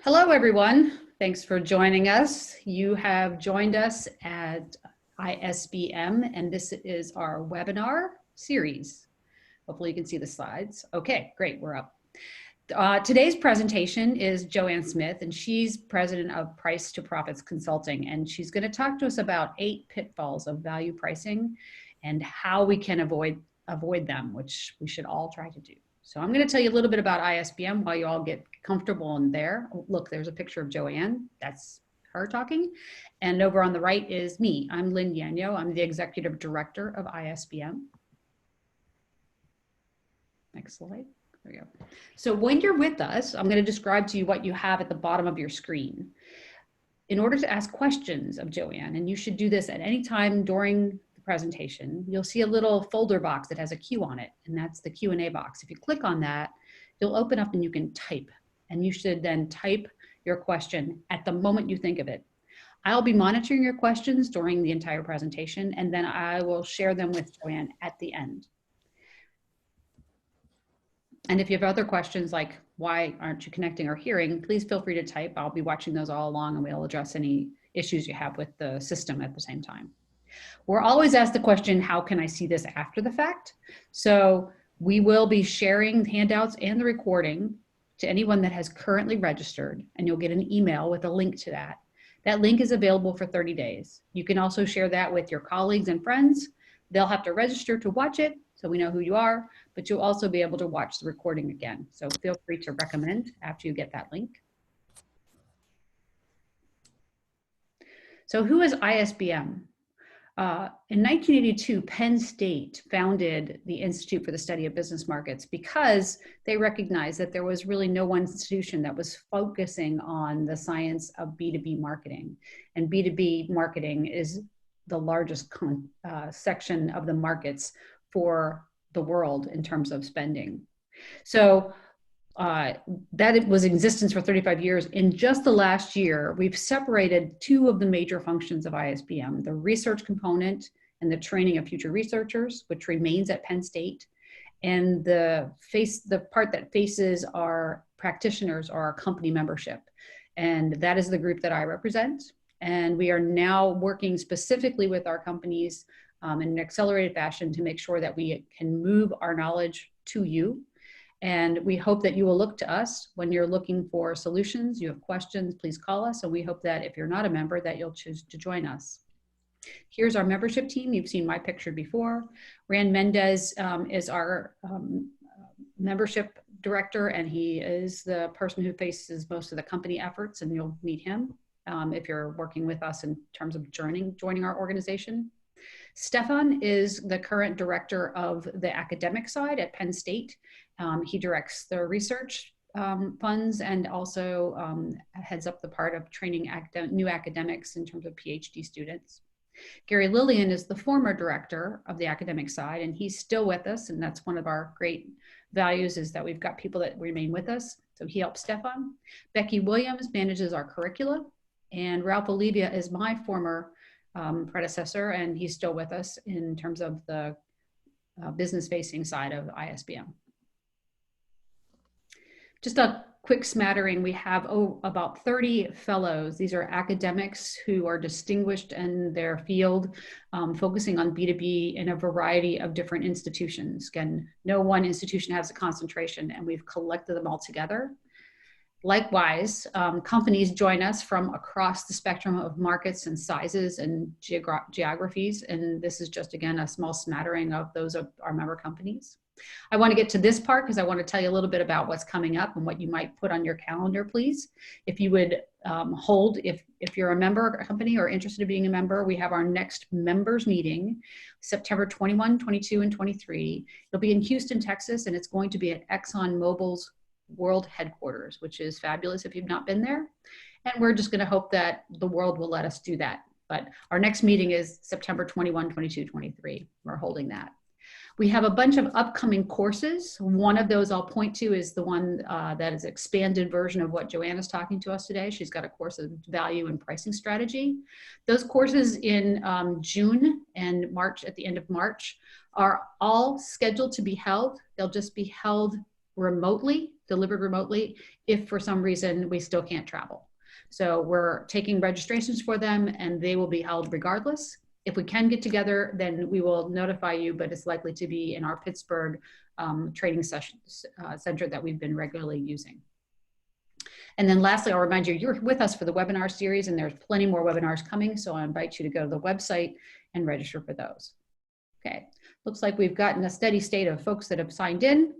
Hello, everyone. Thanks for joining us. You have joined us at ISBM, and this is our webinar series. Hopefully you can see the slides. Okay, great, we're up. Today's presentation is Joanne Smith, and she's president of Price to Profits Consulting, and she's going to talk to us about 8 pitfalls of value pricing and how we can avoid them, which we should all try to do. So I'm going to tell you a little bit about ISBM while you all get comfortable in there. Oh, look, there's a picture of Joanne. That's her talking. And over on the right is me. I'm Lynn Yanyo. I'm the executive director of ISBM. Next slide. There we go. So when you're with us, I'm going to describe to you what you have at the bottom of your screen. In order to ask questions of Joanne, and you should do this at any time during presentation, you'll see a little folder box that has a Q on it, and that's the Q&A box. If you click on that, you'll open up and you can type, and you should then type your question at the moment you think of it. I'll be monitoring your questions during the entire presentation, and then I will share them with Joanne at the end. And if you have other questions like why aren't you connecting or hearing, please feel free to type. I'll be watching those all along, and we'll address any issues you have with the system at the same time. We're always asked the question, how can I see this after the fact? So we will be sharing handouts and the recording to anyone that has currently registered, and you'll get an email with a link to that. That link is available for 30 days. You can also share that with your colleagues and friends. They'll have to register to watch it, so we know who you are, but you'll also be able to watch the recording again. So feel free to recommend after you get that link. So who is ISBM? In 1982, Penn State founded the Institute for the Study of Business Markets because they recognized that there was really no one institution that was focusing on the science of B2B marketing. And B2B marketing is the largest section of the markets for the world in terms of spending. So that was in existence for 35 years. In just the last year, we've separated 2 of the major functions of ISBM, the research component and the training of future researchers, which remains at Penn State, and the part that faces our practitioners or our company membership. And that is the group that I represent. And we are now working specifically with our companies in an accelerated fashion to make sure that we can move our knowledge to you. And we hope that you will look to us when you're looking for solutions. You have questions, please call us. And we hope that if you're not a member, that you'll choose to join us. Here's our membership team. You've seen my picture before. Rand Mendez is our membership director, and he is the person who faces most of the company efforts, and you'll meet him if you're working with us in terms of joining our organization. Stefan is the current director of the academic side at Penn State. He directs the research funds and also heads up the part of training new academics in terms of PhD students. Gary Lillian is the former director of the academic side, and he's still with us, and that's one of our great values is that we've got people that remain with us, so he helps Stefan. Becky Williams manages our curricula, and Ralph Olivia is my former predecessor, and he's still with us in terms of the business-facing side of ISBM. Just a quick smattering, we have about 30 fellows. These are academics who are distinguished in their field, focusing on B2B in a variety of different institutions. Again, no one institution has a concentration, and we've collected them all together. Likewise, companies join us from across the spectrum of markets and sizes and geographies, and this is just, again, a small smattering of those of our member companies. I want to get to this part because I want to tell you a little bit about what's coming up and what you might put on your calendar, please. If you would hold, if you're a member company or interested in being a member, we have our next members meeting, September 21, 22, and 23. It'll be in Houston, Texas, and it's going to be at ExxonMobil's world headquarters, which is fabulous if you've not been there. And we're just going to hope that the world will let us do that. But our next meeting is September 21, 22, 23. We're holding that. We have a bunch of upcoming courses. One of those I'll point to is the one that is expanded version of what Joanne is talking to us today. She's got a course of value and pricing strategy. Those courses in June and March, at the end of March, are all scheduled to be held. They'll just be held remotely, delivered remotely, if for some reason we still can't travel. So we're taking registrations for them and they will be held regardless. If we can get together, then we will notify you, but it's likely to be in our Pittsburgh training session, center that we've been regularly using. And then lastly, I'll remind you, you're with us for the webinar series and there's plenty more webinars coming. So I invite you to go to the website and register for those. Okay, looks like we've gotten a steady state of folks that have signed in.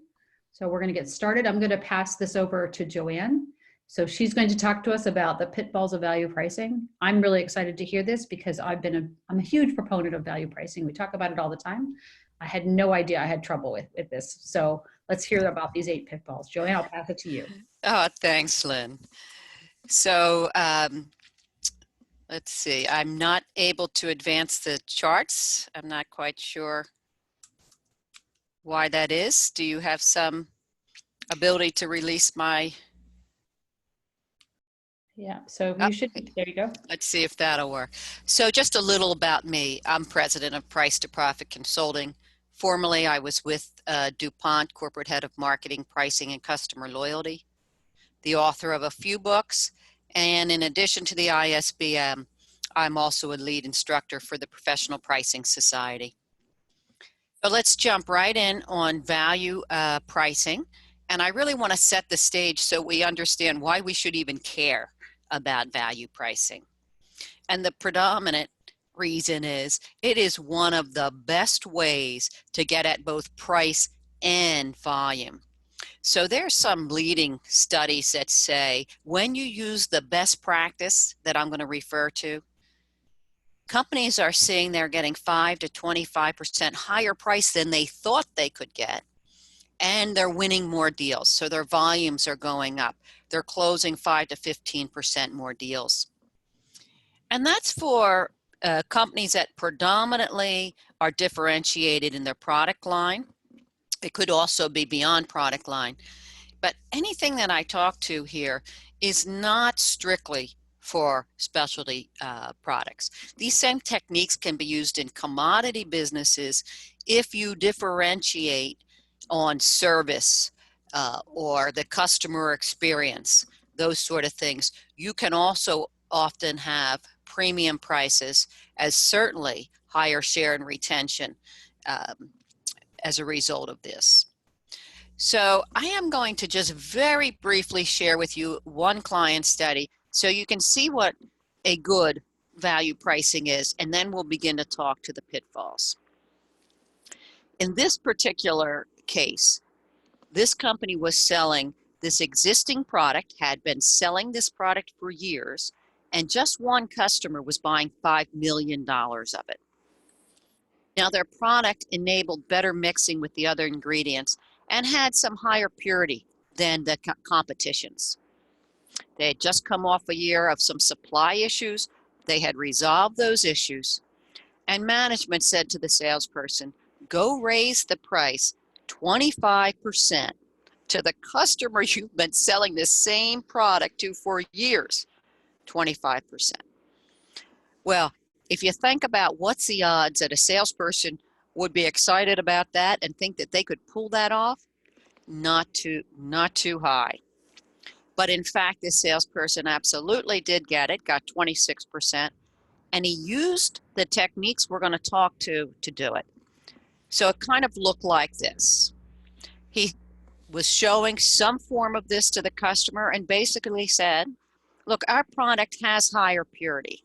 So we're going to get started. I'm going to pass this over to Joanne. So she's going to talk to us about the pitfalls of value pricing. I'm really excited to hear this because I'm a huge proponent of value pricing. We talk about it all the time. I had no idea I had trouble with this. So let's hear about these 8 pitfalls. Joanne, I'll pass it to you. Oh, thanks, Lynn. So let's see, I'm not able to advance the charts. I'm not quite sure why that is. Do you have some ability to release my? Yeah, so you should, there you go. Let's see if that'll work. So just a little about me. I'm president of Price to Profit Consulting. Formerly, I was with DuPont, corporate head of marketing, pricing, and customer loyalty, the author of a few books, and in addition to the ISBM, I'm also a lead instructor for the Professional Pricing Society. So let's jump right in on value pricing, and I really want to set the stage so we understand why we should even care about value pricing. And the predominant reason is it is one of the best ways to get at both price and volume. So there's some leading studies that say when you use the best practice that I'm going to refer to, companies are seeing they're getting 5 to 25% higher price than they thought they could get, and they're winning more deals. So their volumes are going up. They're closing 5 to 15% more deals. And that's for companies that predominantly are differentiated in their product line. It could also be beyond product line. But anything that I talk to here is not strictly for specialty products. These same techniques can be used in commodity businesses if you differentiate on service or the customer experience, those sort of things. You can also often have premium prices, as certainly higher share and retention as a result of this. So I am going to just very briefly share with you one client study so you can see what a good value pricing is, and then we'll begin to talk to the pitfalls. In this particular case, this company was selling this existing product, had been selling this product for years, and just one customer was buying $5 million of it. Now, their product enabled better mixing with the other ingredients and had some higher purity than the competition's. They had just come off a year of some supply issues. They had resolved those issues, and management said to the salesperson, go raise the price 25% to the customer you've been selling this same product to for years, 25%. Well, if you think about what's the odds that a salesperson would be excited about that and think that they could pull that off, not too high. But in fact, this salesperson absolutely did get it, got 26%, and he used the techniques we're going to talk to do it. So it kind of looked like this. He was showing some form of this to the customer and basically said, look, our product has higher purity.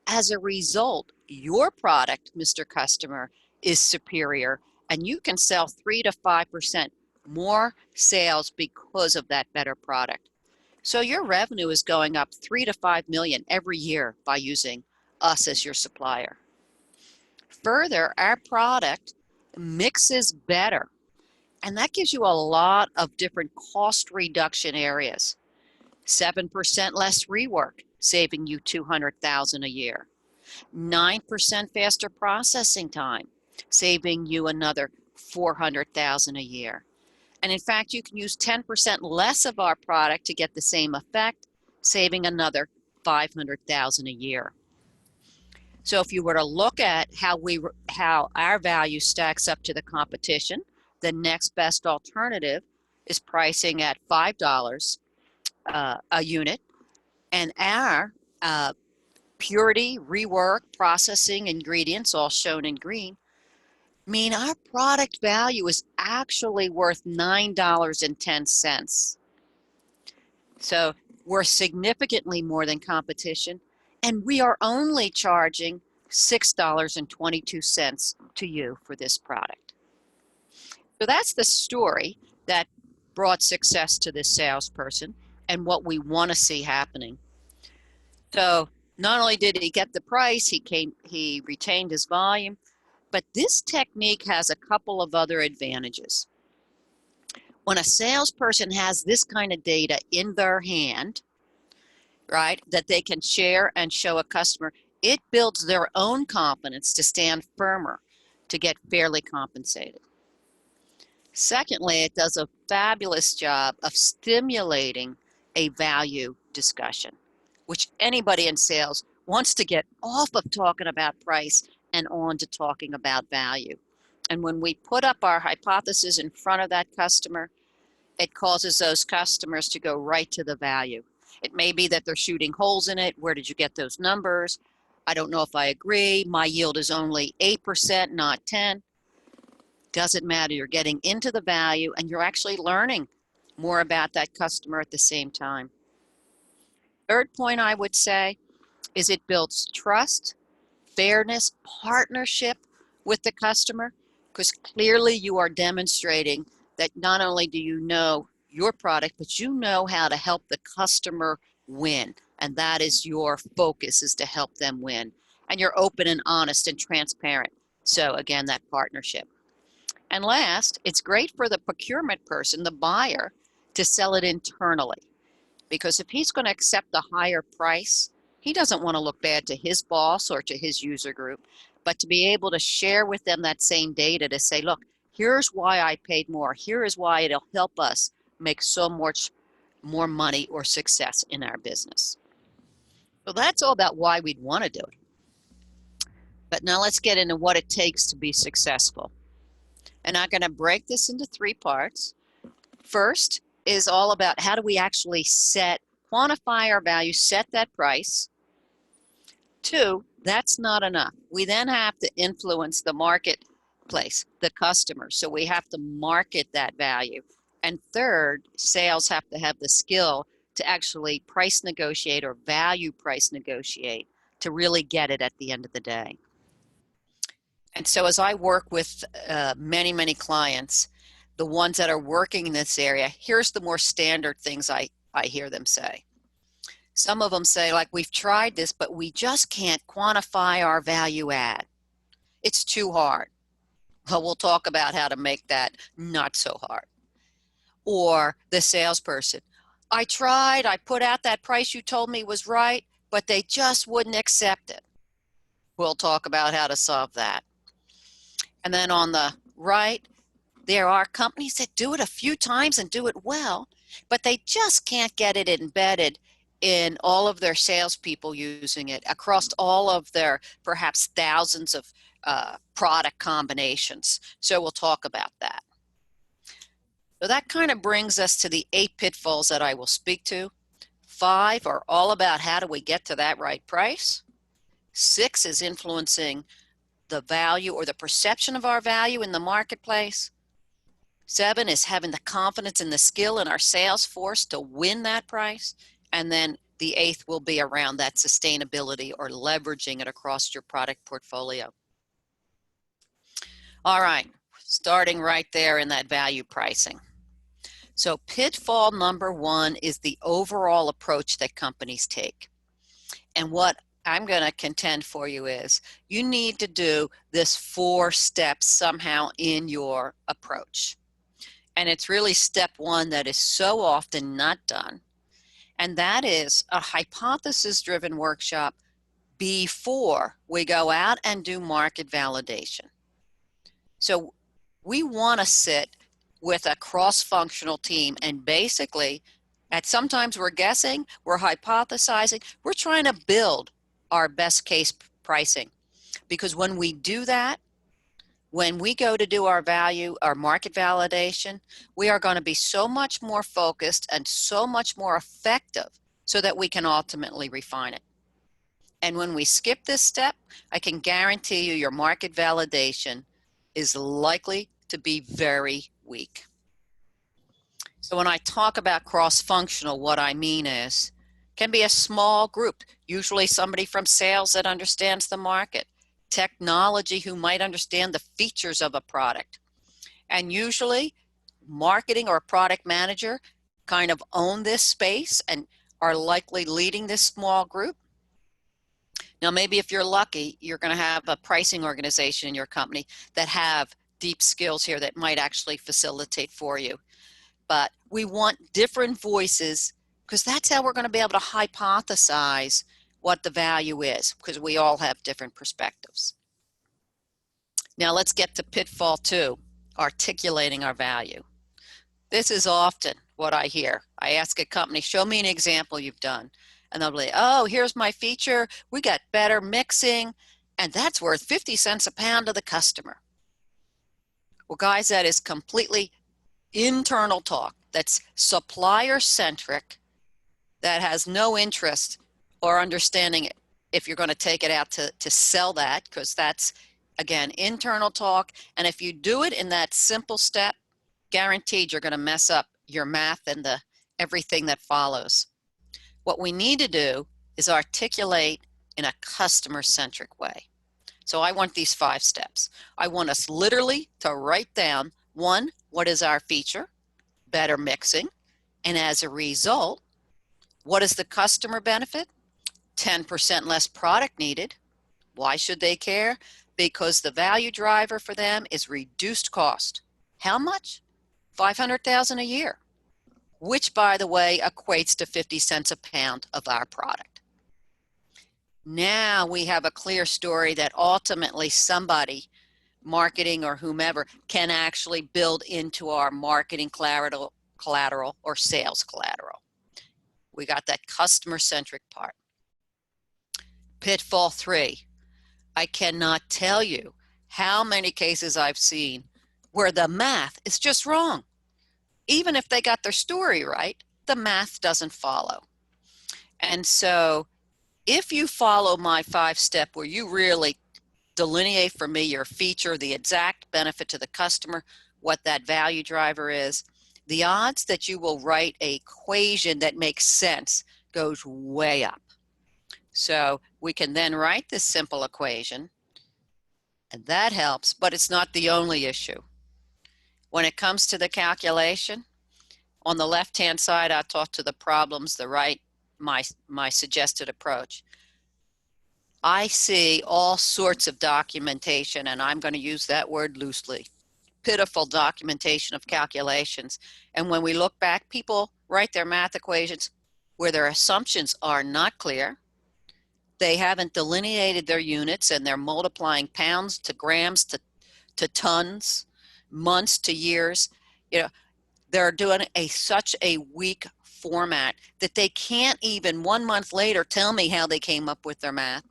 As a result, your product, Mr. Customer, is superior, and you can sell 3 to 5% more sales because of that better product. So your revenue is going up 3 to 5 million every year by using us as your supplier. Further, our product mixes better, and that gives you a lot of different cost reduction areas. 7% less rework, saving you $200,000 a year. 9% faster processing time, saving you another $400,000 a year. And in fact, you can use 10% less of our product to get the same effect, saving another $500,000 a year. So if you were to look at how our value stacks up to the competition, the next best alternative, is pricing at $5 a unit, and our purity, rework, processing, ingredients, all shown in green, mean our product value is actually worth $9.10. So we're significantly more than competition, and we are only charging $6.22 to you for this product. So that's the story that brought success to this salesperson and what we want to see happening. So not only did he get the price, he retained his volume, but this technique has a couple of other advantages. When a salesperson has this kind of data in their hand, right, that they can share and show a customer, it builds their own confidence to stand firmer, to get fairly compensated. Secondly, it does a fabulous job of stimulating a value discussion, which anybody in sales wants to get off of talking about price and on to talking about value. And when we put up our hypothesis in front of that customer, it causes those customers to go right to the value. It may be that they're shooting holes in it. Where did you get those numbers? I don't know if I agree. My yield is only 8%, not 10. Doesn't matter. You're getting into the value and you're actually learning more about that customer at the same time. Third point I would say is it builds trust, fairness, partnership with the customer, because clearly you are demonstrating that not only do you know your product, but you know how to help the customer win. And that is your focus, is to help them win. And you're open and honest and transparent. So again, that partnership. And last, it's great for the procurement person, the buyer, to sell it internally. Because if he's going to accept the higher price, he doesn't want to look bad to his boss or to his user group, but to be able to share with them that same data to say, look, here's why I paid more. Here is why it'll help us make so much more money or success in our business. So that's all about why we'd want to do it. But now let's get into what it takes to be successful. And I'm going to break this into 3 parts. First is all about how do we actually quantify our value, set that price. 2, that's not enough. We then have to influence the marketplace, the customer. So we have to market that value. And third, sales have to have the skill to actually price negotiate or value price negotiate to really get it at the end of the day. And so as I work with many, many clients, the ones that are working in this area, here's the more standard things I hear them say. Some of them say, like, we've tried this, but we just can't quantify our value add. It's too hard. Well, we'll talk about how to make that not so hard. Or the salesperson, I tried, I put out that price you told me was right, but they just wouldn't accept it. We'll talk about how to solve that. And then on the right, there are companies that do it a few times and do it well, but they just can't get it embedded in all of their salespeople using it across all of their perhaps thousands of product combinations. So we'll talk about that. So that kind of brings us to the 8 pitfalls that I will speak to. 5 are all about how do we get to that right price. 6 is influencing the value or the perception of our value in the marketplace. 7 is having the confidence and the skill in our sales force to win that price. And then the 8th will be around that sustainability or leveraging it across your product portfolio. All right, starting right there in that value pricing. So pitfall number 1 is the overall approach that companies take. And what I'm going to contend for you is you need to do this 4 steps somehow in your approach. And it's really step 1 that is so often not done. And that is a hypothesis-driven workshop before we go out and do market validation. So we want to sit with a cross-functional team and basically, sometimes we're guessing, we're hypothesizing, we're trying to build our best case pricing. Because when we do that, When we go to do our market validation, we are going to be so much more focused and so much more effective so that we can ultimately refine it. And when we skip this step, I can guarantee you your market validation is likely to be very weak. So when I talk about cross-functional, what I mean is, can be a small group, usually somebody from sales that understands the market, technology who might understand the features of a product, and usually marketing or product manager kind of own this space and are likely leading this small group. Now, maybe if you're lucky, you're going to have a pricing organization in your company that have deep skills here that might actually facilitate for you. But we want different voices because that's how we're going to be able to hypothesize what the value is, because we all have different perspectives. Now let's get to pitfall 2, articulating our value. This is often what I hear. I ask a company, show me an example you've done. And they'll be like, oh, here's my feature. We got better mixing, and that's worth 50 cents a pound to the customer. Well, guys, that is completely internal talk. That's supplier-centric, that has no interest or understanding it if you're going to take it out to sell that, because that's, again, internal talk. And if you do it in that simple step, guaranteed you're going to mess up your math and everything that follows. What we need to do is articulate in a customer-centric way. So I want these 5 steps. I want us literally to write down, 1, what is our feature? Better mixing. And as a result, what is the customer benefit? 10% less product needed. Why should they care? Because the value driver for them is reduced cost. How much? $500,000 a year, which, by the way, equates to 50 cents a pound of our product. Now we have a clear story that ultimately somebody, marketing or whomever, can actually build into our marketing collateral or sales collateral. We got that customer-centric part. Pitfall 3. I cannot tell you how many cases I've seen where the math is just wrong. Even if they got their story right, the math doesn't follow. And so if you follow my 5-step where you really delineate for me your feature, the exact benefit to the customer, what that value driver is, the odds that you will write an equation that makes sense goes way up. So we can then write this simple equation, and that helps, but it's not the only issue. When it comes to the calculation, on the left-hand side, I'll talk to the problems, the right, my suggested approach. I see all sorts of documentation, and I'm going to use that word loosely, pitiful documentation of calculations. And when we look back, people write their math equations where their assumptions are not clear. They haven't delineated their units, and they're multiplying pounds to grams to tons, months to years. You know, they're doing such a weak format that they can't even 1 month later tell me how they came up with their math.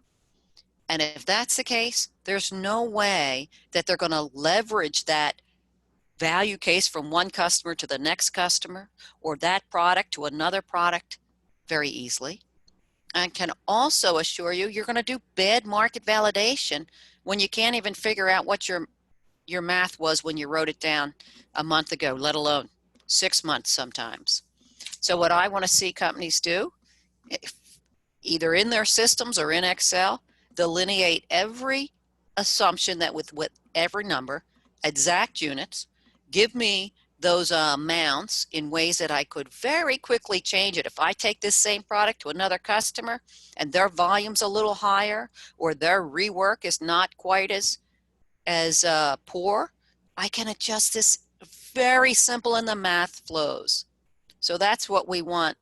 And if that's the case, there's no way that they're going to leverage that value case from one customer to the next customer, or that product to another product very easily. I can also assure you, you're going to do bad market validation when you can't even figure out what your math was when you wrote it down a month ago, let alone 6 months sometimes. So what I want to see companies do, either in their systems or in Excel, delineate every assumption that with every number, exact units, give me those amounts in ways that I could very quickly change it. If I take this same product to another customer and their volume's a little higher, or their rework is not quite as poor, I can adjust this very simple and the math flows. So that's what we want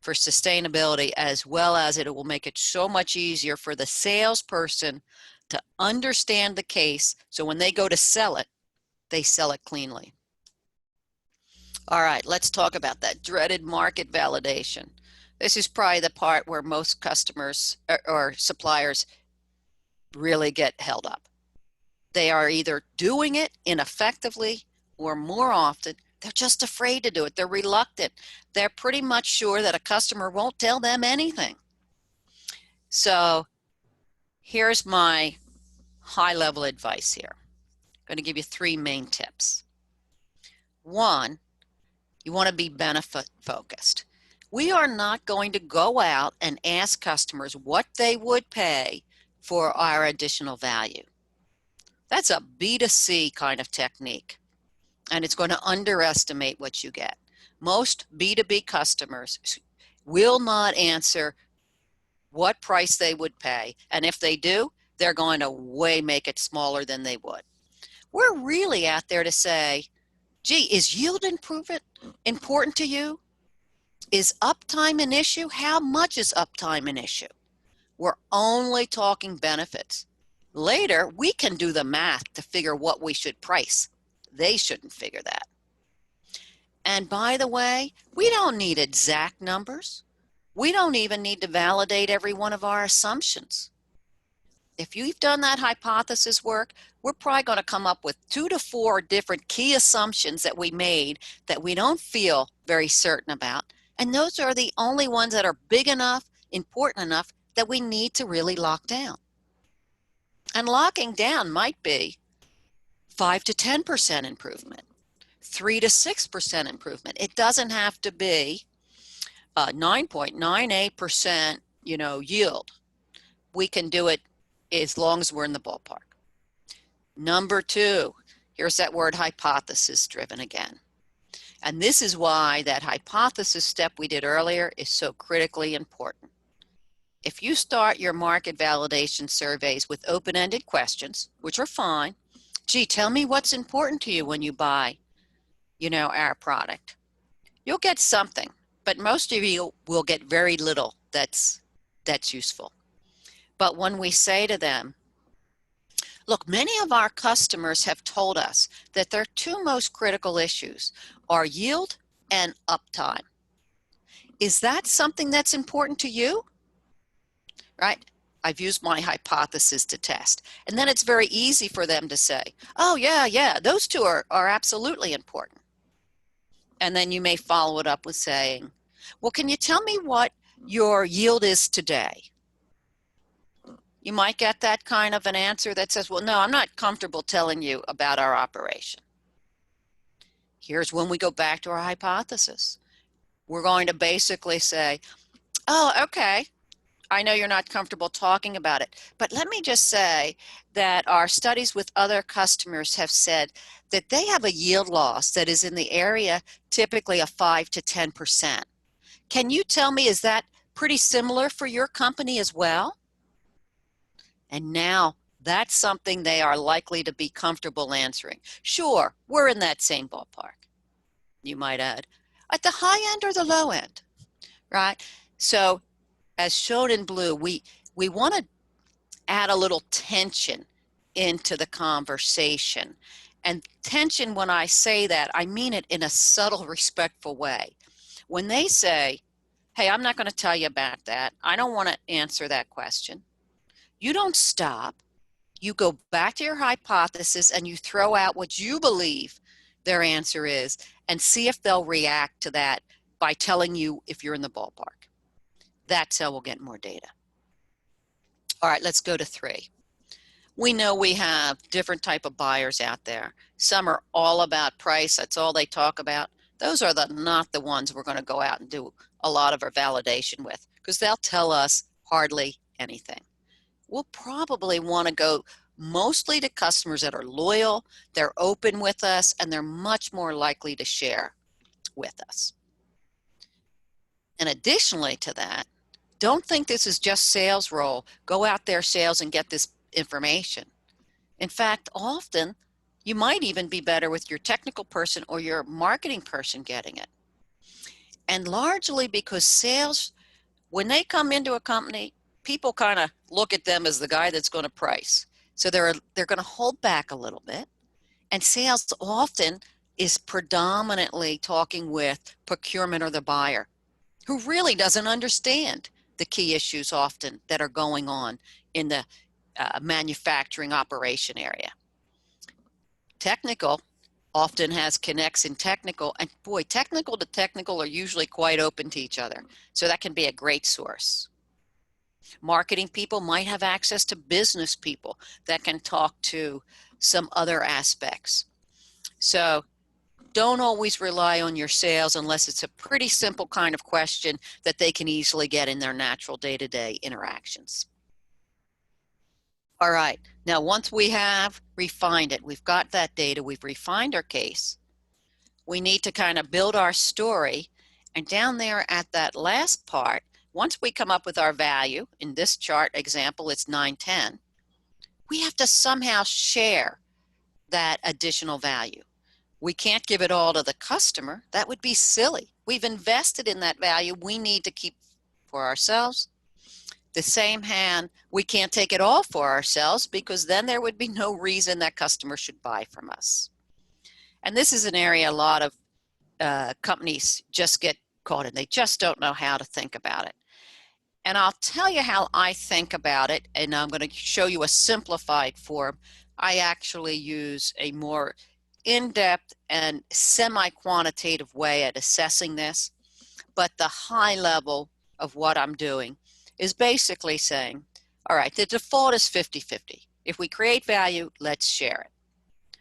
for sustainability, as well as it will make it so much easier for the salesperson to understand the case, so when they go to sell it, they sell it cleanly. All right, let's talk about that dreaded market validation. This is probably the part where most customers or suppliers really get held up. They are either doing it ineffectively, or more often, they're just afraid to do it. They're reluctant. They're pretty much sure that a customer won't tell them anything. So here's my high-level advice here. I'm going to give you 3 main tips. 1, you want to be benefit focused. We are not going to go out and ask customers what they would pay for our additional value. That's a B2C kind of technique, and it's going to underestimate what you get. Most B2B customers will not answer what price they would pay, and if they do, they're going to make it smaller than they would. We're really out there to say, gee, is yield improvement important to you? Is uptime an issue? How much is uptime an issue? We're only talking benefits. Later, we can do the math to figure what we should price. They shouldn't figure that. And by the way, we don't need exact numbers. We don't even need to validate every one of our assumptions. If you've done that hypothesis work, we're probably going to come up with 2 to 4 different key assumptions that we made that we don't feel very certain about. And those are the only ones that are big enough, important enough, that we need to really lock down. And locking down might be 5 to 10% improvement, 3 to 6% improvement. It doesn't have to be 9.98% yield. We can do it as long as we're in the ballpark. Number 2, here's that word hypothesis driven again. And this is why that hypothesis step we did earlier is so critically important. If you start your market validation surveys with open-ended questions, which are fine, gee, tell me what's important to you when you buy, our product. You'll get something, but most of you will get very little that's useful. But when we say to them, look, many of our customers have told us that their 2 most critical issues are yield and uptime. Is that something that's important to you? Right? I've used my hypothesis to test. And then it's very easy for them to say, oh, yeah, those 2 are absolutely important. And then you may follow it up with saying, well, can you tell me what your yield is today? You might get that kind of an answer that says, well, no, I'm not comfortable telling you about our operation. Here's when we go back to our hypothesis. We're going to basically say, oh, okay, I know you're not comfortable talking about it, but let me just say that our studies with other customers have said that they have a yield loss that is in the area typically of 5 to 10%. Can you tell me, is that pretty similar for your company as well? And now that's something they are likely to be comfortable answering. Sure, we're in that same ballpark. You might add, at the high end or the low end, right? So as shown in blue, we want to add a little tension into the conversation. And tension, when I say that, I mean it in a subtle, respectful way. When they say, hey, I'm not going to tell you about that. I don't want to answer that question. You don't stop. You go back to your hypothesis and you throw out what you believe their answer is and see if they'll react to that by telling you if you're in the ballpark. That's how we'll get more data. All right, let's go to 3. We know we have different type of buyers out there. Some are all about price. That's all they talk about. Those are not the ones we're going to go out and do a lot of our validation with, because they'll tell us hardly anything. We'll probably want to go mostly to customers that are loyal, they're open with us, and they're much more likely to share with us. And additionally to that, don't think this is just sales role. Go out there, sales, and get this information. In fact, often you might even be better with your technical person or your marketing person getting it. And largely because sales, when they come into a company, people kind of look at them as the guy that's going to price. So they're going to hold back a little bit. And sales often is predominantly talking with procurement or the buyer, who really doesn't understand the key issues often that are going on in the manufacturing operation area. Technical often has connects in technical, and boy, technical to technical are usually quite open to each other. So that can be a great source. Marketing people might have access to business people that can talk to some other aspects. So don't always rely on your sales unless it's a pretty simple kind of question that they can easily get in their natural day-to-day interactions. All right, now once we have refined it, we've got that data, we've refined our case, we need to kind of build our story. And down there at that last part, once we come up with our value, in this chart example, it's 910, we have to somehow share that additional value. We can't give it all to the customer. That would be silly. We've invested in that value. We need to keep for ourselves. The same hand, we can't take it all for ourselves because then there would be no reason that customer should buy from us. And this is an area a lot of companies just get caught in. They just don't know how to think about it. And I'll tell you how I think about it, and I'm going to show you a simplified form. I actually use a more in-depth and semi-quantitative way at assessing this, but the high level of what I'm doing is basically saying, all right, the default is 50-50. If we create value, let's share it.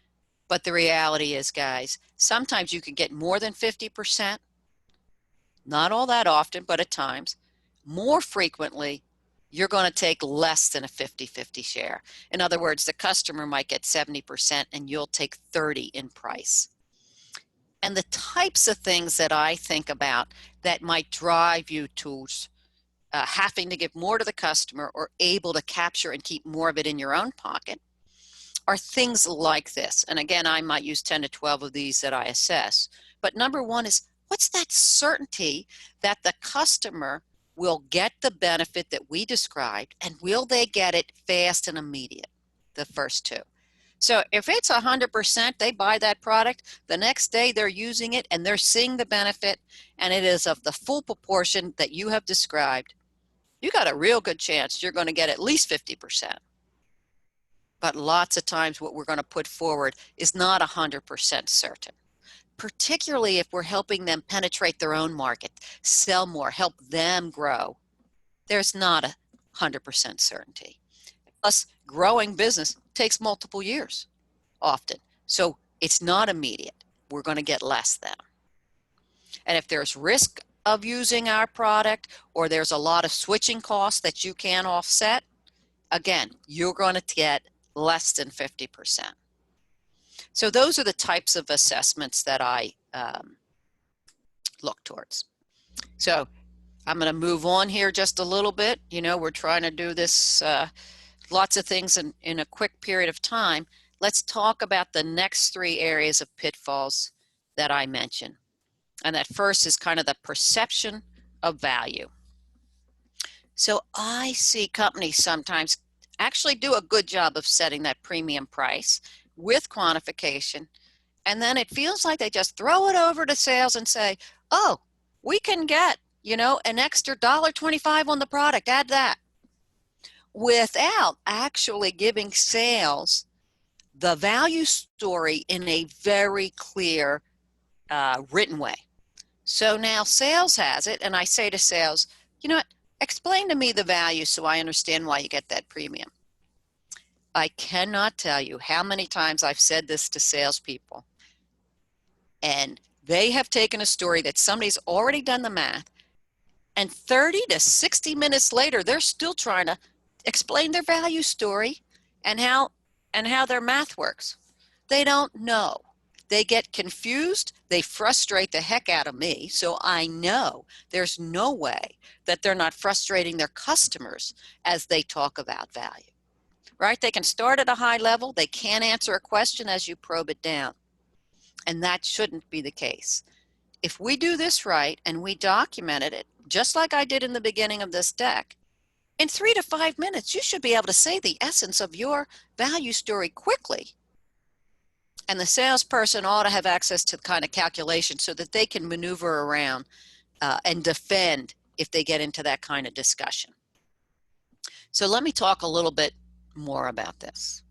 But the reality is, guys, sometimes you can get more than 50%, not all that often, but at times. More frequently, you're going to take less than a 50-50 share. In other words, the customer might get 70% and you'll take 30 in price. And the types of things that I think about that might drive you to having to give more to the customer or able to capture and keep more of it in your own pocket are things like this. And again, I might use 10 to 12 of these that I assess. But number one is, what's that certainty that the customer will get the benefit that we described, and will they get it fast and immediate? The first two. So if it's 100%, they buy that product, the next day they're using it and they're seeing the benefit, and it is of the full proportion that you have described, you got a real good chance you're going to get at least 50%. But lots of times what we're going to put forward is not 100% certain, particularly if we're helping them penetrate their own market, sell more, help them grow. There's not 100% certainty. Plus, growing business takes multiple years often. So it's not immediate. We're going to get less than. And if there's risk of using our product, or there's a lot of switching costs that you can't offset, again, you're going to get less than 50%. So those are the types of assessments that I look towards. So I'm going to move on here just a little bit. You know, we're trying to do this, lots of things in a quick period of time. Let's talk about the next three areas of pitfalls that I mentioned. And that first is kind of the perception of value. So I see companies sometimes actually do a good job of setting that premium price with quantification, and then it feels like they just throw it over to sales and say, oh, we can get, you know, an extra $1.25 on the product, add that, without actually giving sales the value story in a very clear written way. So now sales has it, and I say to sales, you know what, explain to me the value so I understand why you get that premium. I cannot tell you how many times I've said this to salespeople, and they have taken a story that somebody's already done the math, and 30 to 60 minutes later, they're still trying to explain their value story and how their math works. They don't know. They get confused. They frustrate the heck out of me. So I know there's no way that they're not frustrating their customers as they talk about value, right? They can start at a high level. They can't answer a question as you probe it down. And that shouldn't be the case. If we do this right and we documented it, just like I did in the beginning of this deck, in 3 to 5 minutes, you should be able to say the essence of your value story quickly. And the salesperson ought to have access to the kind of calculation so that they can maneuver around and defend if they get into that kind of discussion. So let me talk a little bit more about this.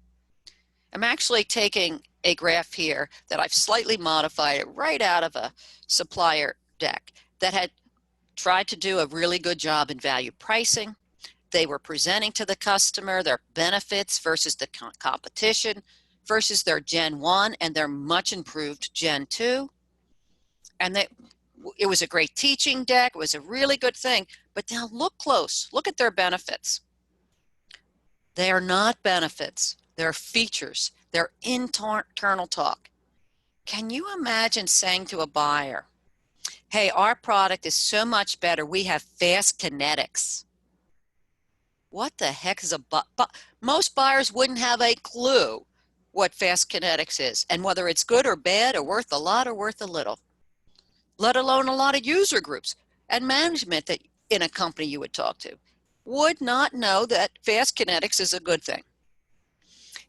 I'm actually taking a graph here that I've slightly modified it right out of a supplier deck that had tried to do a really good job in value pricing. They were presenting to the customer their benefits versus the competition versus their Gen 1 and their much improved Gen 2. And it was a great teaching deck. It was a really good thing. But now look close. Look at their benefits. They are not benefits. They're features. They're internal talk. Can you imagine saying to a buyer, hey, our product is so much better. We have fast kinetics. What the heck is most buyers wouldn't have a clue what fast kinetics is and whether it's good or bad or worth a lot or worth a little, let alone a lot of user groups and management that in a company you would talk to would not know that fast kinetics is a good thing.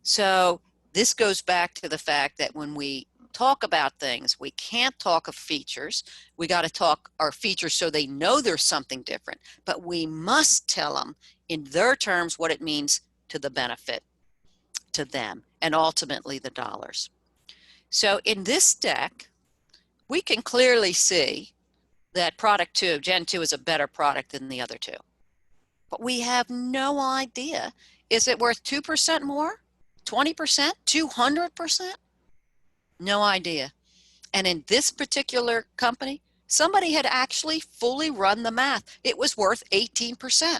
So this goes back to the fact that when we talk about things, we can't talk of features. We got to talk our features so they know there's something different, but we must tell them in their terms what it means to the benefit to them and ultimately the dollars. So in this deck, we can clearly see that product 2, Gen 2 is a better product than the other 2. But we have no idea. Is it worth 2% more? 20%? 200%? No idea. And in this particular company, somebody had actually fully run the math. It was worth 18%.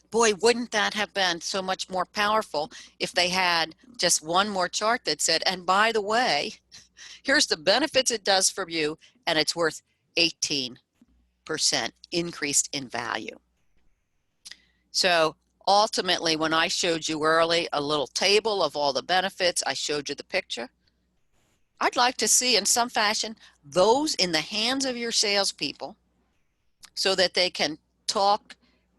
Boy, wouldn't that have been so much more powerful if they had just one more chart that said, and by the way, here's the benefits it does for you, and it's worth 18% increased in value. So ultimately, when I showed you early a little table of all the benefits, I showed you the picture. I'd like to see in some fashion those in the hands of your salespeople so that they can talk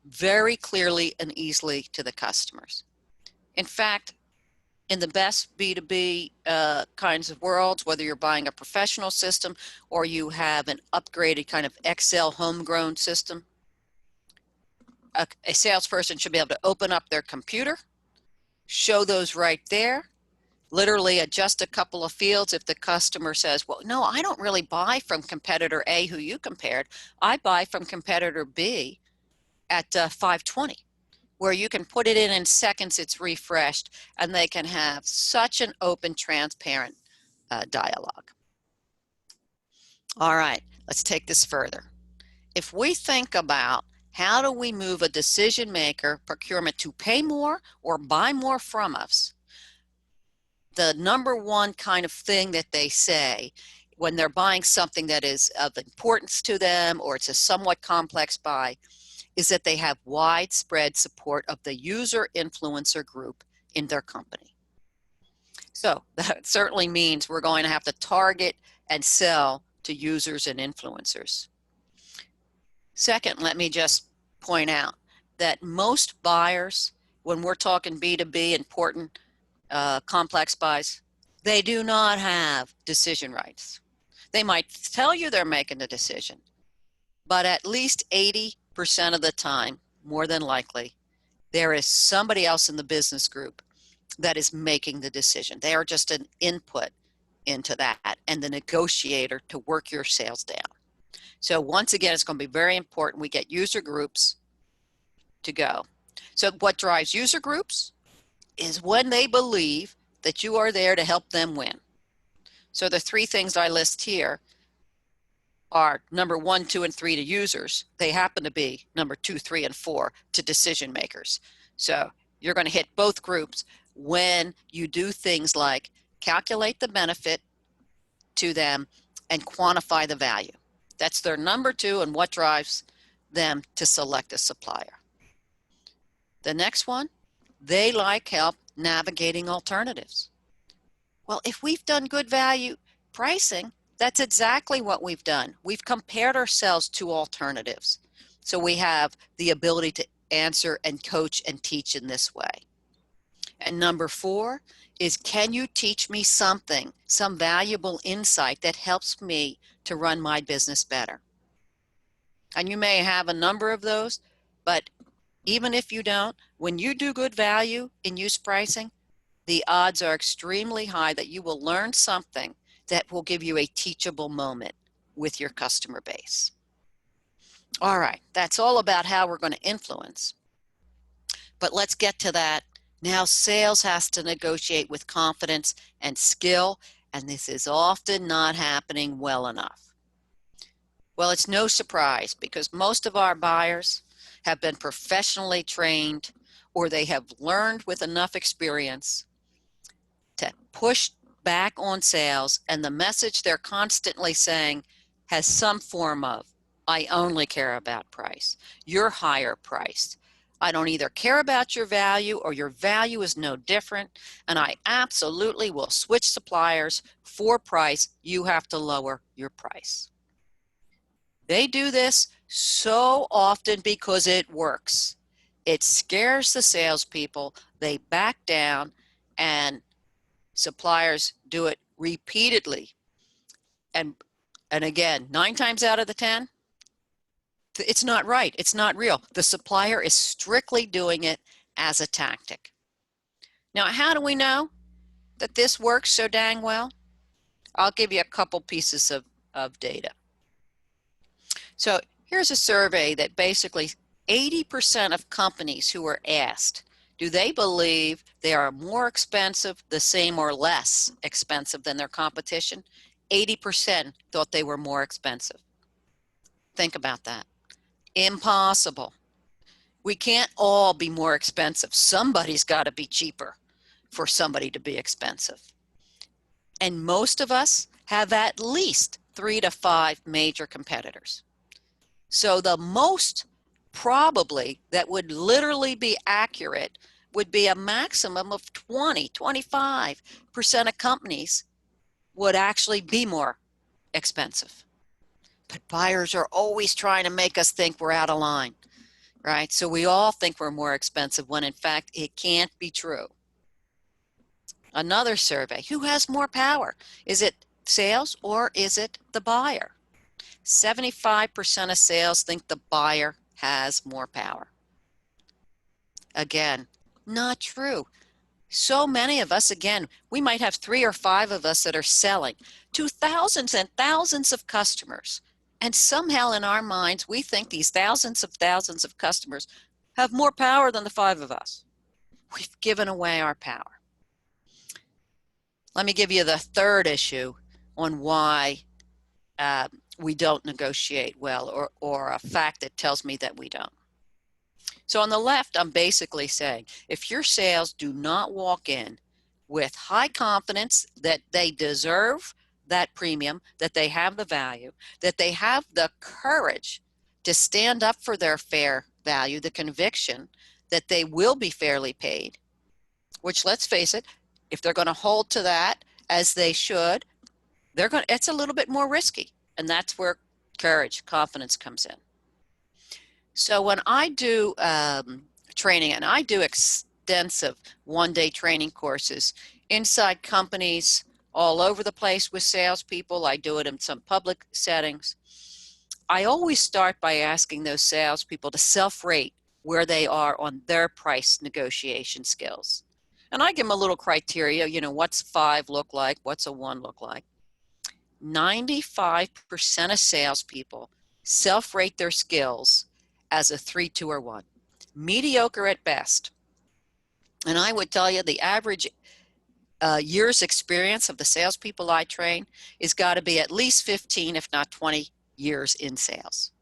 very clearly and easily to the customers. In fact, in the best B2B kinds of worlds, whether you're buying a professional system or you have an upgraded kind of Excel homegrown system, a salesperson should be able to open up their computer, show those right there, literally adjust a couple of fields if the customer says, well, no, I don't really buy from competitor A who you compared. I buy from competitor B at 520, where you can put it in seconds, it's refreshed, and they can have such an open, transparent dialogue. All right, let's take this further. If we think about how do we move a decision maker procurement to pay more or buy more from us, the number one kind of thing that they say when they're buying something that is of importance to them or it's a somewhat complex buy is that they have widespread support of the user influencer group in their company. So that certainly means we're going to have to target and sell to users and influencers. Second, let me just point out that most buyers, when we're talking B2B, important complex buys, they do not have decision rights. They might tell you they're making the decision, but at least 80% of the time, more than likely, there is somebody else in the business group that is making the decision. They are just an input into that and the negotiator to work your sales down. So once again, it's going to be very important we get user groups to go. So what drives user groups is when they believe that you are there to help them win. So the 3 things I list here are number 1, 2, and 3 to users. They happen to be number 2, 3, and 4 to decision makers. So you're going to hit both groups when you do things like calculate the benefit to them and quantify the value. That's their number 2 and what drives them to select a supplier. The next one, they like help navigating alternatives. Well, if we've done good value pricing, that's exactly what we've done. We've compared ourselves to alternatives. So we have the ability to answer and coach and teach in this way. And number 4 is, can you teach me something, some valuable insight that helps me to run my business better? And you may have a number of those, but even if you don't, when you do good value in use pricing, the odds are extremely high that you will learn something that will give you a teachable moment with your customer base. All right, that's all about how we're going to influence. But let's get to that. Now sales has to negotiate with confidence and skill, and this is often not happening well enough. Well, it's no surprise because most of our buyers have been professionally trained, or they have learned with enough experience to push back on sales, and the message they're constantly saying has some form of, I only care about price. You're higher priced. I don't either care about your value or your value is no different, and I absolutely will switch suppliers for price. You have to lower your price. They do this so often because it works. It scares the salespeople. They back down, and suppliers do it repeatedly. And again, 9 times out of the 10, it's not right. It's not real. The supplier is strictly doing it as a tactic. Now, how do we know that this works so dang well? I'll give you a couple pieces of data. So here's a survey that basically 80% of companies who were asked, do they believe they are more expensive, the same, or less expensive than their competition? 80% thought they were more expensive. Think about that. Impossible. We can't all be more expensive. Somebody's got to be cheaper for somebody to be expensive. And most of us have at least 3 to 5 major competitors. So the most probably that would literally be accurate would be a maximum of 25% of companies would actually be more expensive. But buyers are always trying to make us think we're out of line, right? So we all think we're more expensive when in fact it can't be true. Another survey, who has more power? Is it sales or is it the buyer? 75% of sales think the buyer has more power. Again, not true. So many of us, again, we might have 3 or 5 of us that are selling to thousands and thousands of customers. And somehow in our minds, we think these thousands of customers have more power than the 5 of us. We've given away our power. Let me give you the third issue on why we don't negotiate well, or a fact that tells me that we don't. So on the left, I'm basically saying, if your sales do not walk in with high confidence that they deserve that premium, that they have the value, that they have the courage to stand up for their fair value, the conviction that they will be fairly paid, which, let's face it, if they're going to hold to that as they should, it's a little bit more risky. And that's where courage, confidence comes in. So when I do training, and I do extensive one-day training courses inside companies all over the place with salespeople, I do it in some public settings. I always start by asking those salespeople to self-rate where they are on their price negotiation skills. And I give them a little criteria, what's 5 look like, what's a 1 look like. 95% of salespeople self-rate their skills as a 3, 2, or 1. Mediocre at best. And I would tell you the average years experience of the salespeople I train is got to be at least 15, if not 20 years in sales.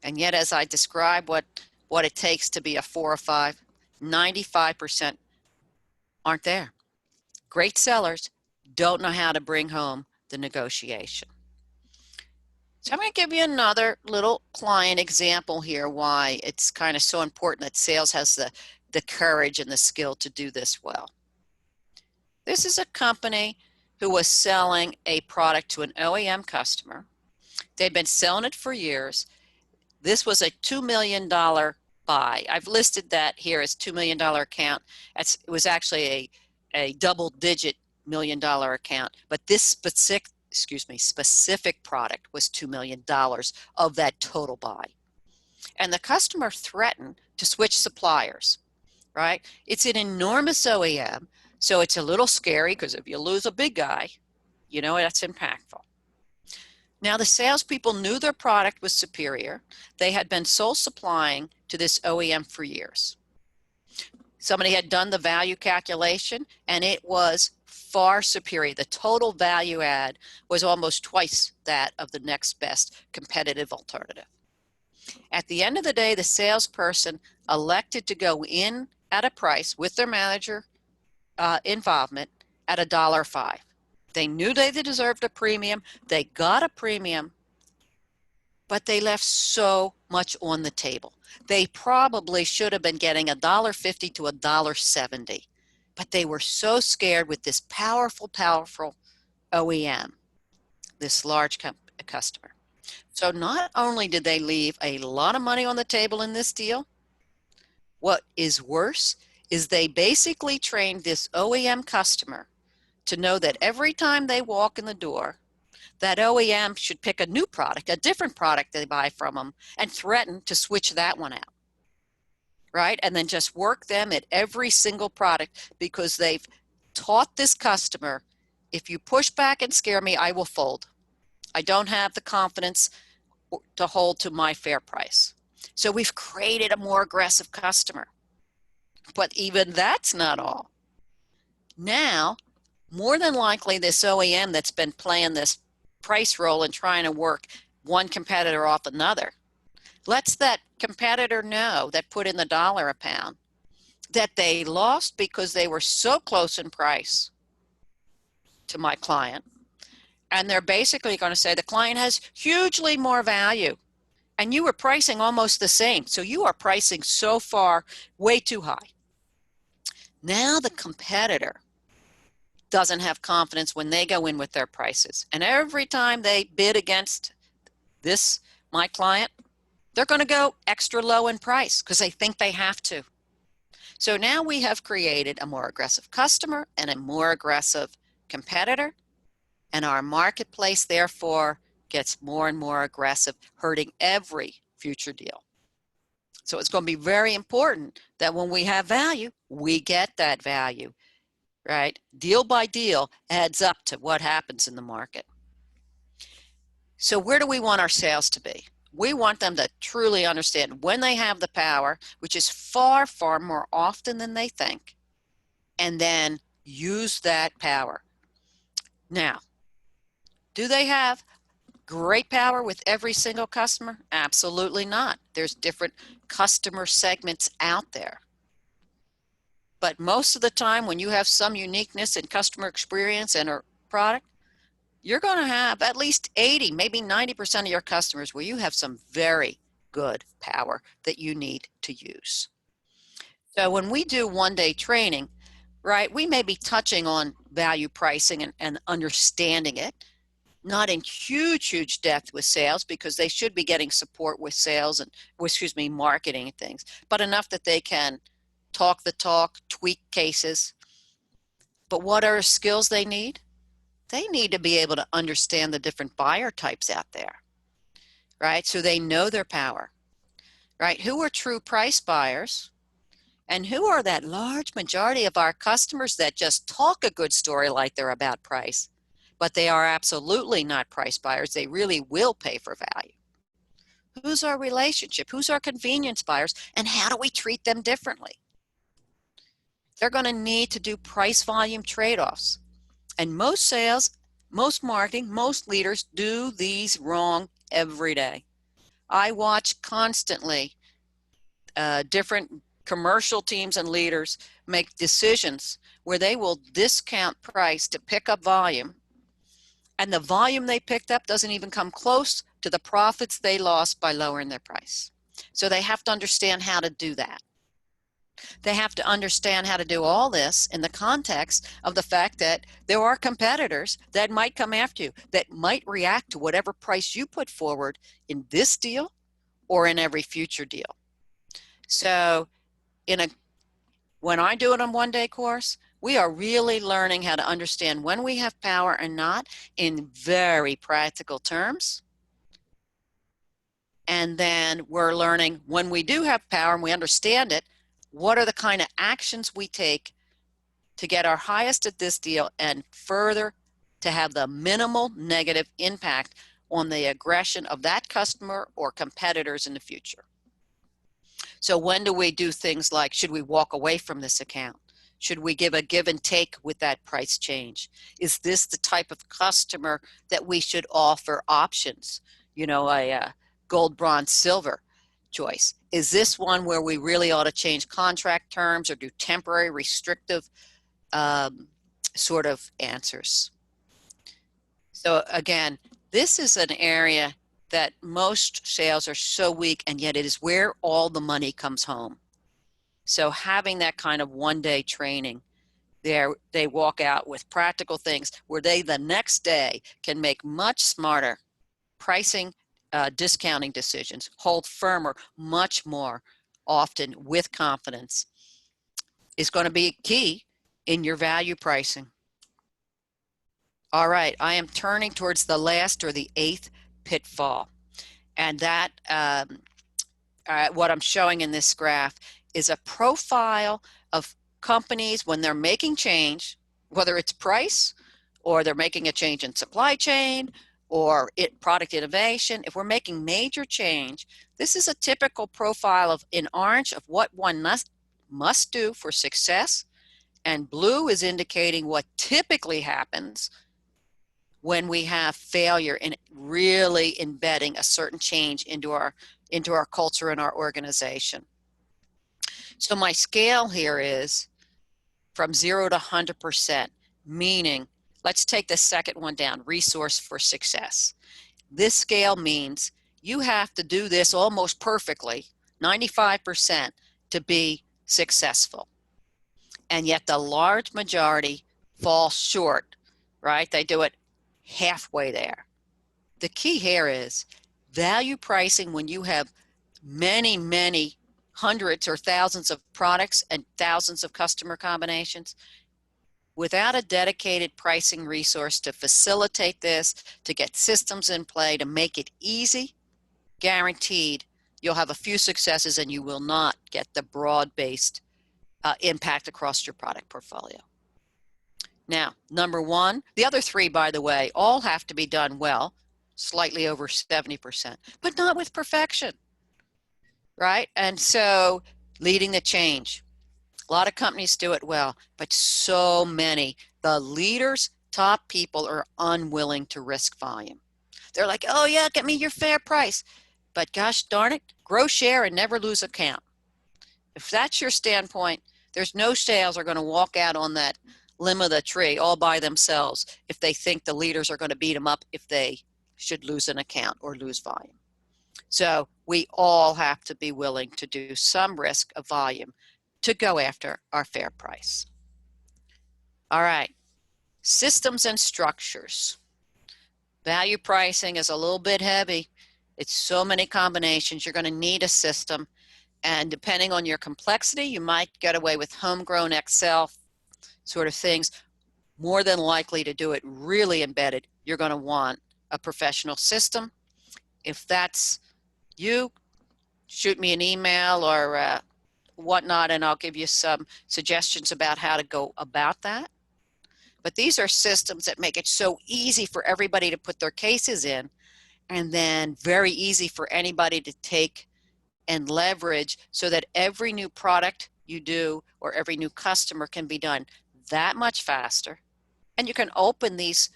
And yet, as I describe what it takes to be a 4 or 5, 95% aren't there. Great sellers don't know how to bring home the negotiation. So I'm going to give you another little client example here, why it's kind of so important that sales has the courage and the skill to do this well. This is a company who was selling a product to an OEM customer. They'd been selling it for years. This was a $2 million buy. I've listed that here as $2 million account. It was actually a double-digit $1 million account, but this specific product was $2 million of that total buy. And the customer threatened to switch suppliers, right? It's an enormous OEM, So it's a little scary because if you lose a big guy, you know that's impactful. Now, the salespeople knew their product was superior. They had been sole supplying to this OEM for years. Somebody had done the value calculation, and it was far superior. The total value add was almost twice that of the next best competitive alternative. At the end of the day, the salesperson elected to go in at a price with their manager involvement at $1.05. They knew they deserved a premium. They got a premium, but they left so much on the table. They probably should have been getting $1.50 to $1.70, but they were so scared with this powerful OEM, this large customer. So not only did they leave a lot of money on the table in this deal, what is worse is they basically trained this OEM customer to know that every time they walk in the door, that OEM should pick a new product, a different product they buy from them, and threaten to switch that one out, right? And then just work them at every single product because they've taught this customer, if you push back and scare me, I will fold. I don't have the confidence to hold to my fair price. So we've created a more aggressive customer. But even that's not all. Now, more than likely, this OEM that's been playing this price roll and trying to work one competitor off another lets that competitor know that put in the dollar a pound that they lost because they were so close in price to my client. And they're basically going to say the client has hugely more value and you were pricing almost the same. So you are pricing so far way too high. Now the competitor doesn't have confidence when they go in with their prices. And every time they bid against this, my client, they're going to go extra low in price because they think they have to. So now we have created a more aggressive customer and a more aggressive competitor. And our marketplace, therefore, gets more and more aggressive, hurting every future deal. So it's going to be very important that when we have value, we get that value. Right? Deal by deal adds up to what happens in the market. So where do we want our sales to be? We want them to truly understand when they have the power, which is far, far more often than they think, and then use that power. Now, do they have great power with every single customer? Absolutely not. There's different customer segments out there. But most of the time, when you have some uniqueness in customer experience and a product, you're going to have at least 80, maybe 90% of your customers where you have some very good power that you need to use. So when we do one-day training, right, we may be touching on value pricing and understanding it, not in huge depth with sales because they should be getting support with sales and, marketing and things, but enough that they can talk the talk, tweak cases. But what are skills they need? They need to be able to understand the different buyer types out there, right? So they know their power, right? Who are true price buyers and who are that large majority of our customers that just talk a good story like they're about price, but they are absolutely not price buyers. They really will pay for value. Who's our relationship? Who's our convenience buyers? And how do we treat them differently? They're going to need to do price volume trade-offs. And most sales, most marketing, most leaders do these wrong every day. I watch constantly different commercial teams and leaders make decisions where they will discount price to pick up volume. And the volume they picked up doesn't even come close to the profits they lost by lowering their price. So they have to understand how to do that. They have to understand how to do all this in the context of the fact that there are competitors that might come after you, that might react to whatever price you put forward in this deal or in every future deal. So when I do it on one-day course, we are really learning how to understand when we have power and not in very practical terms. And then we're learning when we do have power and we understand it, what are the kind of actions we take to get our highest at this deal and further to have the minimal negative impact on the aggression of that customer or competitors in the future. So when do we do things like, should we walk away from this account? Should we give a give and take with that price change? Is this the type of customer that we should offer options? You know, a gold, bronze, silver choice. Is this one where we really ought to change contract terms or do temporary restrictive sort of answers? So again, this is an area that most sales are so weak, and yet it is where all the money comes home. So having that kind of one-day training, they walk out with practical things where they the next day can make much smarter pricing, discounting decisions, hold firmer much more often with confidence, is going to be key in your value pricing. All right, I am turning towards the last or the 8th pitfall. And that, what I'm showing in this graph is a profile of companies when they're making change, whether it's price or they're making a change in supply chain or product innovation. If we're making major change, this is a typical profile of, in orange, of what one must do for success, and blue is indicating what typically happens when we have failure in really embedding a certain change into our culture and our organization. So my scale here is from 0 to 100%, meaning, let's take the second one down, resource for success. This scale means you have to do this almost perfectly, 95%, to be successful. And yet the large majority fall short, right? They do it halfway there. The key here is value pricing when you have many, many hundreds or thousands of products and thousands of customer combinations. Without a dedicated pricing resource to facilitate this, to get systems in play, to make it easy, guaranteed you'll have a few successes and you will not get the broad-based impact across your product portfolio. Now, number one, the other three, by the way, all have to be done well, slightly over 70%, but not with perfection, right? And so leading the change. A lot of companies do it well, but so many, the leaders, top people are unwilling to risk volume. They're like, oh yeah, get me your fair price. But gosh darn it, grow share and never lose account. If that's your standpoint, there's no sales are going to walk out on that limb of the tree all by themselves if they think the leaders are going to beat them up if they should lose an account or lose volume. So we all have to be willing to do some risk of volume to go after our fair price. All right, systems and structures. Value pricing is a little bit heavy. It's so many combinations. You're going to need a system. And depending on your complexity, you might get away with homegrown Excel sort of things. More than likely to do it really embedded, you're going to want a professional system. If that's you, shoot me an email or whatnot, and I'll give you some suggestions about how to go about that. But these are systems that make it so easy for everybody to put their cases in, and then very easy for anybody to take and leverage so that every new product you do or every new customer can be done that much faster. And you can open these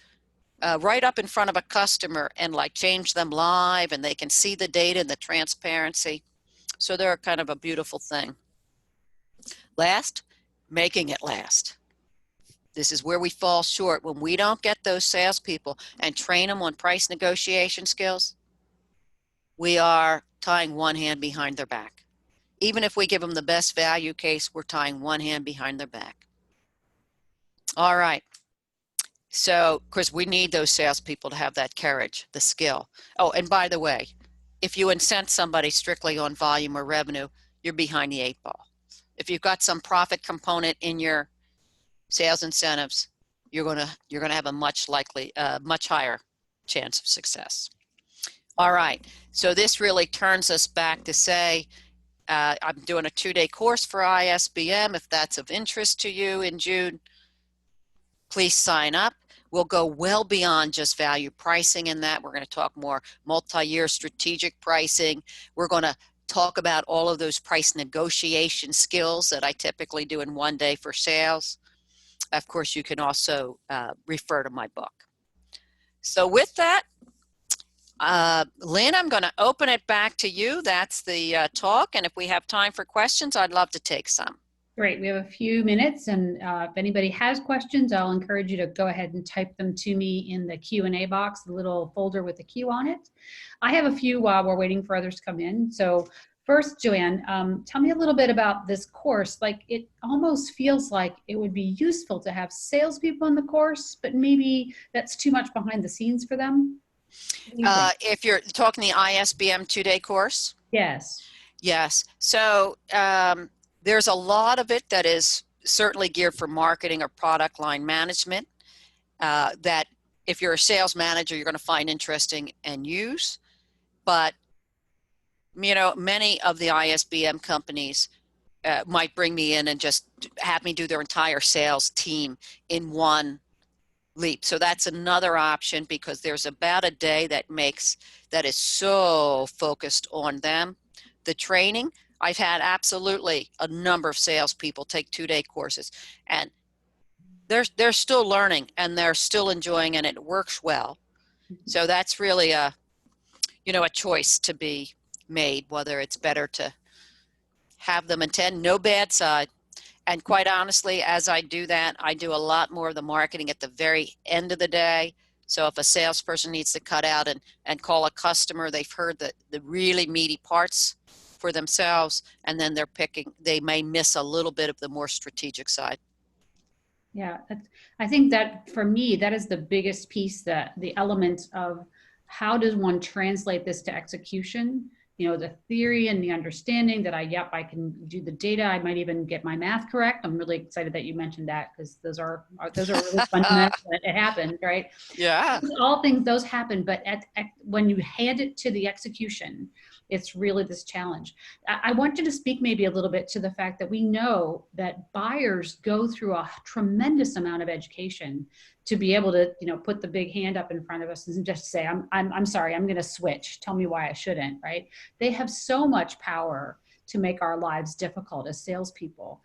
right up in front of a customer and like change them live, and they can see the data and the transparency. So they're kind of a beautiful thing. Last, making it last. This is where we fall short when we don't get those salespeople and train them on price negotiation skills. We are tying one hand behind their back. Even if we give them the best value case, we're tying one hand behind their back. All right. So, because we need those salespeople to have that courage, the skill. Oh, and by the way, if you incent somebody strictly on volume or revenue, you're behind the 8 ball. If you've got some profit component in your sales incentives, you're gonna have a much higher chance of success. All right, so this really turns us back to say, I'm doing a 2-day course for ISBM. If that's of interest to you in June, please sign up. We'll go well beyond just value pricing in that. We're going to talk more multi-year strategic pricing. We're going to talk about all of those price negotiation skills that I typically do in 1 day for sales. Of course, you can also refer to my book. So with that, Lynn, I'm going to open it back to you. That's the talk. And if we have time for questions, I'd love to take some. Great. We have a few minutes, and if anybody has questions, I'll encourage you to go ahead and type them to me in the Q&A box, the little folder with the Q on it. I have a few while we're waiting for others to come in. So first, Joanne, tell me a little bit about this course. Like, it almost feels like it would be useful to have salespeople in the course, but maybe that's too much behind the scenes for them. If you're talking the ISBM 2-day course? Yes. Yes. So there's a lot of it that is certainly geared for marketing or product line management that if you're a sales manager, you're going to find interesting and use. But, you know, many of the ISBM companies might bring me in and just have me do their entire sales team in one leap. So that's another option, because there's about a day that is so focused on them. The training, I've had absolutely a number of salespeople take 2-day courses, and they're still learning and they're still enjoying, and it works well. So that's really a choice to be made, whether it's better to have them attend. No bad side. And quite honestly, as I do that, I do a lot more of the marketing at the very end of the day. So if a salesperson needs to cut out and call a customer, they've heard the really meaty parts for themselves, and then they may miss a little bit of the more strategic side. Yeah, I think that for me, that is the biggest piece, that the element of how does one translate this to execution? You know, the theory and the understanding that I can do the data. I might even get my math correct. I'm really excited that you mentioned that, because those are really fundamental. It happened, right? Yeah. All things, those happen, but when you hand it to the execution, it's really this challenge. I want you to speak maybe a little bit to the fact that we know that buyers go through a tremendous amount of education to be able to, put the big hand up in front of us and just say, I'm sorry, I'm going to switch. Tell me why I shouldn't, right? They have so much power to make our lives difficult as salespeople.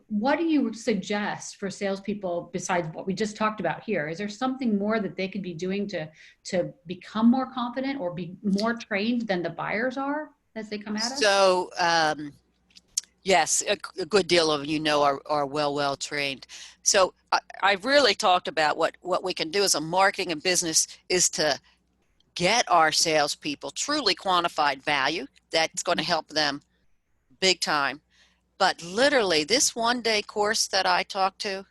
What do you suggest for salespeople besides what we just talked about here? Is there something more that they could be doing to become more confident or be more trained than the buyers are as they come at us? So, yes, a good deal of are well trained. So I've really talked about what we can do as a marketing and business is to get our salespeople truly quantified value that's going to help them big time. But literally, this 1-day course that I talk to,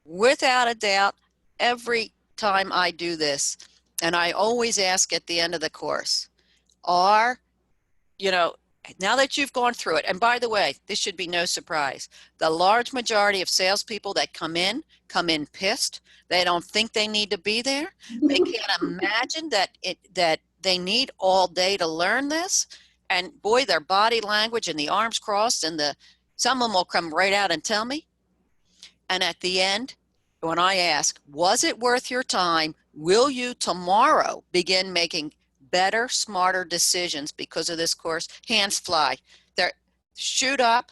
without a doubt, every time I do this, and I always ask at the end of the course, now that you've gone through it, and by the way, this should be no surprise, the large majority of salespeople that come in pissed. They don't think they need to be there. They can't imagine that they need all day to learn this. And boy, their body language and the arms crossed, and some of them will come right out and tell me. And at the end, when I ask, was it worth your time? Will you tomorrow begin making better, smarter decisions because of this course? Hands fly. They're shoot up.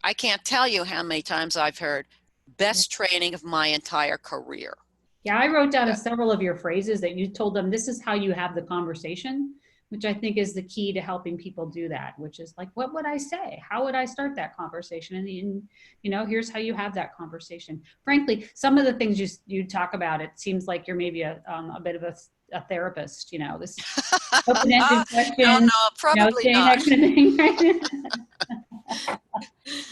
I can't tell you how many times I've heard best training of my entire career. Yeah, I wrote down several of your phrases that you told them, this is how you have the conversation, which I think is the key to helping people do that, which is like, what would I say? How would I start that conversation? And here's how you have that conversation. Frankly, some of the things you talk about, it seems like you're maybe a bit of a therapist, this open-ended question. No, probably not. That kind of thing, right?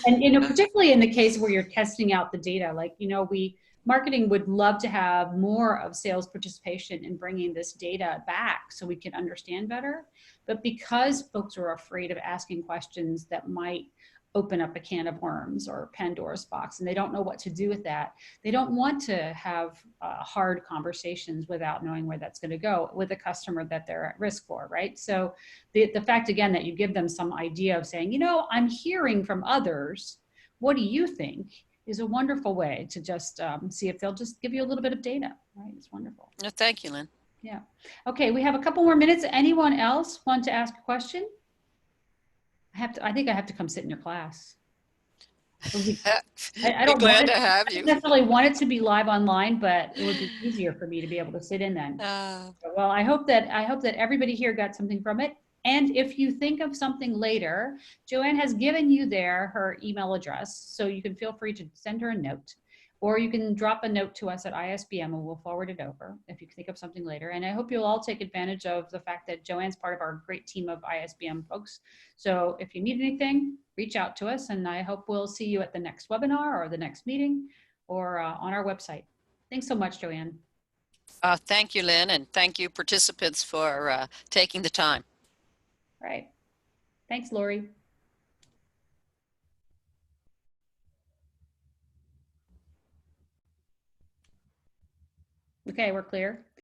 And particularly in the case where you're testing out the data, like we marketing would love to have more of sales participation in bringing this data back so we can understand better. But because folks are afraid of asking questions that might open up a can of worms or Pandora's box, and they don't know what to do with that, they don't want to have hard conversations without knowing where that's going to go with a customer that they're at risk for, right? So the fact, again, that you give them some idea of saying, you know, I'm hearing from others, what do you think, is a wonderful way to just see if they'll just give you a little bit of data, right? It's wonderful. No, thank you, Lynn. Yeah. Okay, we have a couple more minutes. Anyone else want to ask a question? I think I have to come sit in your class. I Be don't glad want to it, have I don't you. necessarily want it to be live online, but it would be easier for me to be able to sit in then. Well, I hope that everybody here got something from it. And if you think of something later, Joanne has given you there her email address, so you can feel free to send her a note, or you can drop a note to us at ISBM and we'll forward it over if you think of something later. And I hope you'll all take advantage of the fact that Joanne's part of our great team of ISBM folks. So if you need anything, reach out to us, and I hope we'll see you at the next webinar or the next meeting or on our website. Thanks so much, Joanne. Thank you, Lynn, and thank you, participants, for taking the time. All right. Thanks, Lori. Okay, we're clear.